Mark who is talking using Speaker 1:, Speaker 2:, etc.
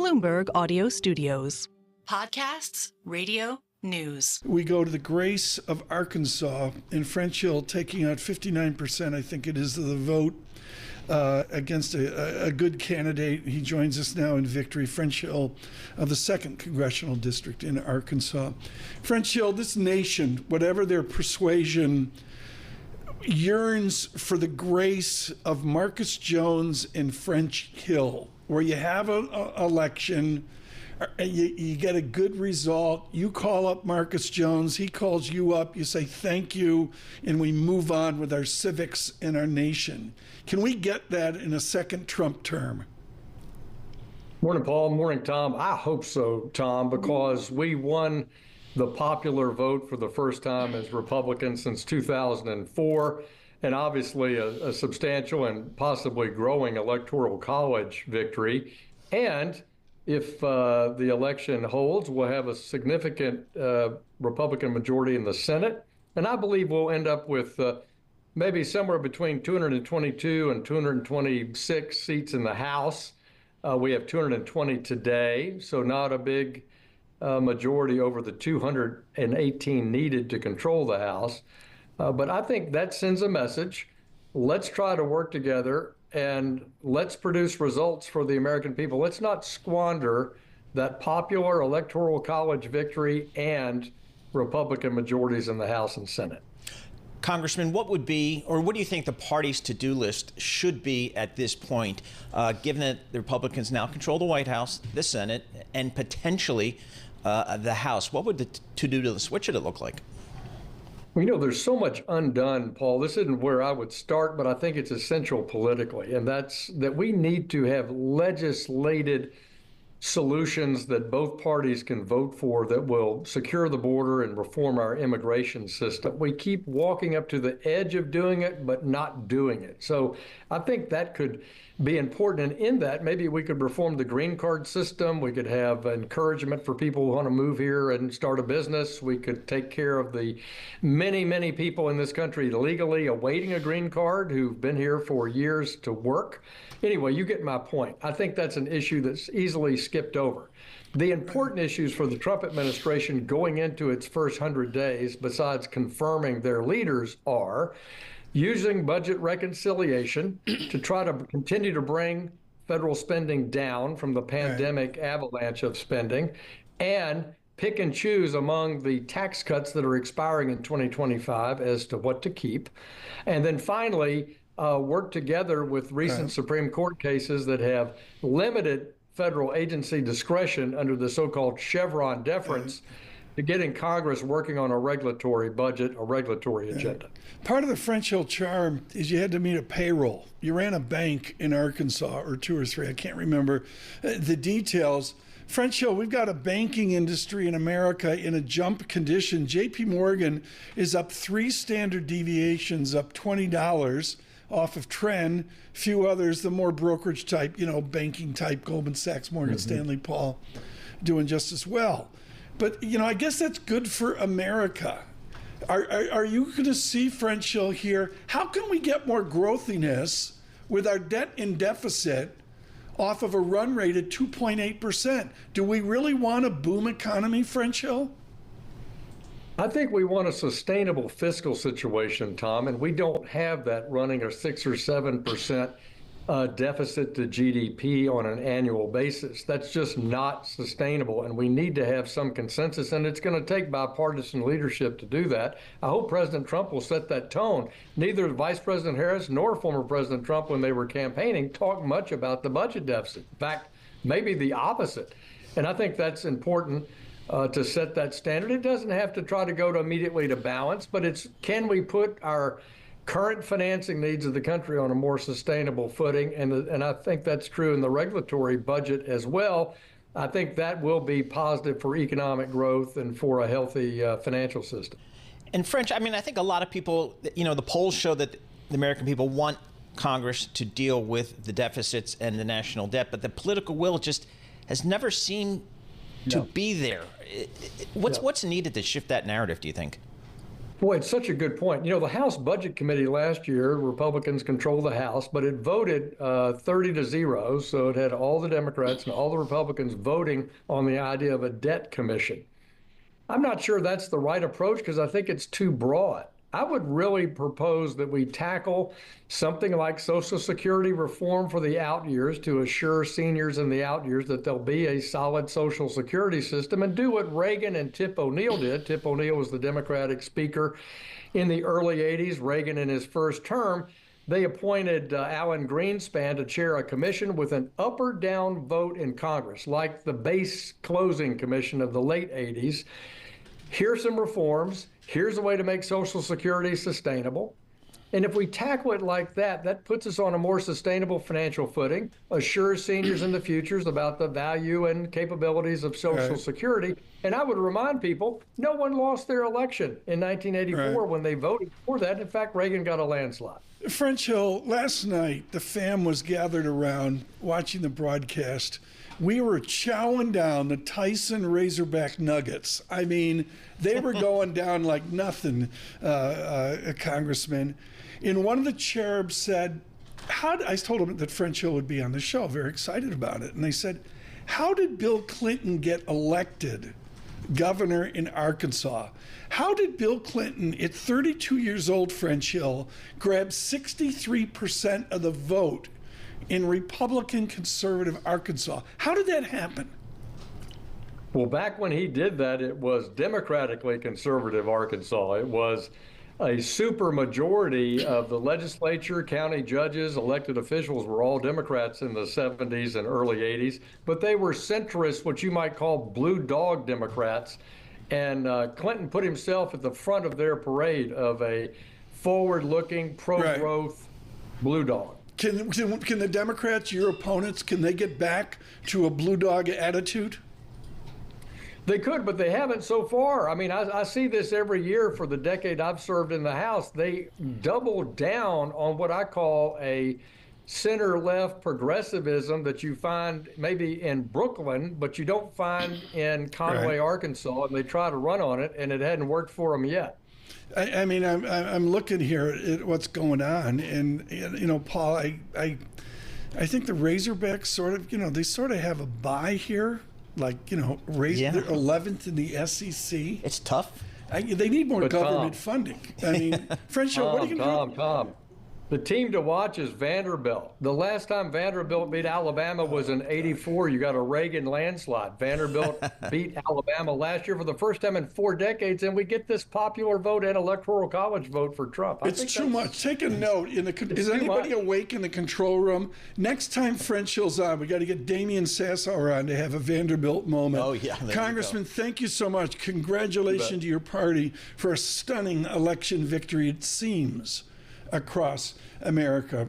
Speaker 1: Bloomberg Audio Studios.
Speaker 2: Podcasts, radio, news.
Speaker 3: We go to the Grace of Arkansas in French Hill, taking out 59%, I think it is, of the vote against a good candidate. He joins us now in victory. French Hill of the 2nd Congressional District in Arkansas. French Hill, this nation, whatever their persuasion, yearns for the grace of Marcus Jones in French Hill, where you have an election, you get a good result, you call up Marcus Jones, he calls you up, you say thank you, and we move on with our civics and our nation. Can we get that in a second Trump term?
Speaker 4: Morning, Paul. Morning, Tom. I hope so, Tom, because we won the popular vote for the first time as Republicans since 2004, and obviously a substantial and possibly growing electoral college victory. And if the election holds, we'll have a significant Republican majority in the Senate. And I believe we'll end up with maybe somewhere between 222 and 226 seats in the House. We have 220 today, so not a big majority over the 218 needed to control the House. But I think that sends a message. Let's try to work together and let's produce results for the American people. Let's not squander that popular electoral college victory and Republican majorities in the House and Senate.
Speaker 5: Congressman, what would be, or what do you think the party's to-do list should be at this point, given that the Republicans now control the White House, the Senate, and potentially the House? What would the to-do list, what should it look like?
Speaker 4: Well, there's so much undone, Paul. This isn't where I would start, but I think it's essential politically, and that's that we need to have legislated solutions that both parties can vote for that will secure the border and reform our immigration system. We keep walking up to the edge of doing it, but not doing it. So I think that could be important. And in that, maybe we could reform the green card system. We could have encouragement for people who want to move here and start a business. We could take care of the many, many people in this country legally awaiting a green card who've been here for years to work. Anyway, you get my point. I think that's an issue that's easily skipped over. The important issues for the Trump administration going into its first 100 days, besides confirming their leaders, are using budget reconciliation to try to continue to bring federal spending down from the pandemic avalanche of spending, and pick and choose among the tax cuts that are expiring in 2025 as to what to keep. And then finally, work together with recent Supreme Court cases that have limited federal agency discretion under the so-called Chevron deference to getting Congress working on a regulatory budget, a regulatory agenda.
Speaker 3: Part of the French Hill charm is you had to meet a payroll. You ran a bank in Arkansas, or 2 or 3, I can't remember the details. French Hill, we've got a banking industry in America in a jump condition. JP Morgan is up 3 standard deviations, up $20 off of trend. Few others, the more brokerage type, banking type, Goldman Sachs, Morgan Stanley, Paul, doing just as well. But, I guess that's good for America. Are you going to see French Hill here? How can we get more growthiness with our debt and deficit off of a run rate at 2.8%? Do we really want a boom economy, French Hill?
Speaker 4: I think we want a sustainable fiscal situation, Tom, and we don't have that running a 6 or 7% deficit to GDP on an annual basis. That's just not sustainable, and we need to have some consensus, and it's going to take bipartisan leadership to do that. I hope President Trump will set that tone. Neither Vice President Harris nor former President Trump, when they were campaigning, talked much about the budget deficit. In fact, maybe the opposite. And I think that's important to set that standard. It doesn't have to try to go to immediately to balance, but it's, can we put our current financing needs of the country on a more sustainable footing? And I think that's true in the regulatory budget as well. I think that will be positive for economic growth and for a healthy financial system.
Speaker 5: And French, I think a lot of people, the polls show that the American people want Congress to deal with the deficits and the national debt, but the political will just has never seemed to be there. What's needed to shift that narrative, do you think?
Speaker 4: Boy, it's such a good point. The House Budget Committee last year, Republicans controlled the House, but it voted 30-0. So it had all the Democrats and all the Republicans voting on the idea of a debt commission. I'm not sure that's the right approach because I think it's too broad. I would really propose that we tackle something like Social Security reform for the out years to assure seniors in the out years that there'll be a solid Social Security system, and do what Reagan and Tip O'Neill did. Tip O'Neill was the Democratic speaker in the early 80s. Reagan, in his first term, they appointed Alan Greenspan to chair a commission with an up or down vote in Congress, like the base closing commission of the late 80s. Here's some reforms. Here's a way to make Social Security sustainable. And if we tackle it like that, that puts us on a more sustainable financial footing, assures seniors in the futures about the value and capabilities of Social Security. And I would remind people, no one lost their election in 1984 when they voted for that. In fact, Reagan got a landslide.
Speaker 3: French Hill, last night, the fam was gathered around watching the broadcast. We were chowing down the Tyson Razorback nuggets. I mean, they were going down like nothing, Congressman. And one of the cherubs said, I told him that French Hill would be on the show, very excited about it. And they said, how did Bill Clinton get elected governor in Arkansas? How did Bill Clinton, at 32 years old, French Hill, grab 63% of the vote in Republican conservative Arkansas? How did that happen?
Speaker 4: Well, back when he did that, it was democratically conservative Arkansas. It was a super majority of the legislature, county judges, elected officials were all Democrats in the 70s and early 80s, but they were centrist, what you might call blue dog Democrats. And Clinton put himself at the front of their parade of a forward-looking, pro-growth blue dog.
Speaker 3: Can the Democrats, your opponents, can they get back to a blue dog attitude?
Speaker 4: They could, but they haven't so far. I mean, I see this every year for the decade I've served in the House. They double down on what I call a center-left progressivism that you find maybe in Brooklyn, but you don't find in Conway, Arkansas, and they try to run on it, and it hadn't worked for them yet.
Speaker 3: I mean, I'm looking here at what's going on, and Paul, I think the Razorbacks sort of, they sort of have a bye here, like they're 11th in the SEC.
Speaker 5: It's tough.
Speaker 3: They need more government funding. I mean, French, what are you going to do?
Speaker 4: Tom, the team to watch is Vanderbilt. The last time Vanderbilt beat Alabama was in '84. You got a Reagan landslide. Vanderbilt beat Alabama last year for the first time in 4 decades, and we get this popular vote and electoral college vote for Trump.
Speaker 3: It's too much. Take a note. Is anybody awake in the control room? Next time French Hill's on, we got to get Damian Sassower on to have a Vanderbilt moment.
Speaker 5: Oh, yeah.
Speaker 3: Congressman, thank you so much. Congratulations to your party for a stunning election victory, it seems, across America.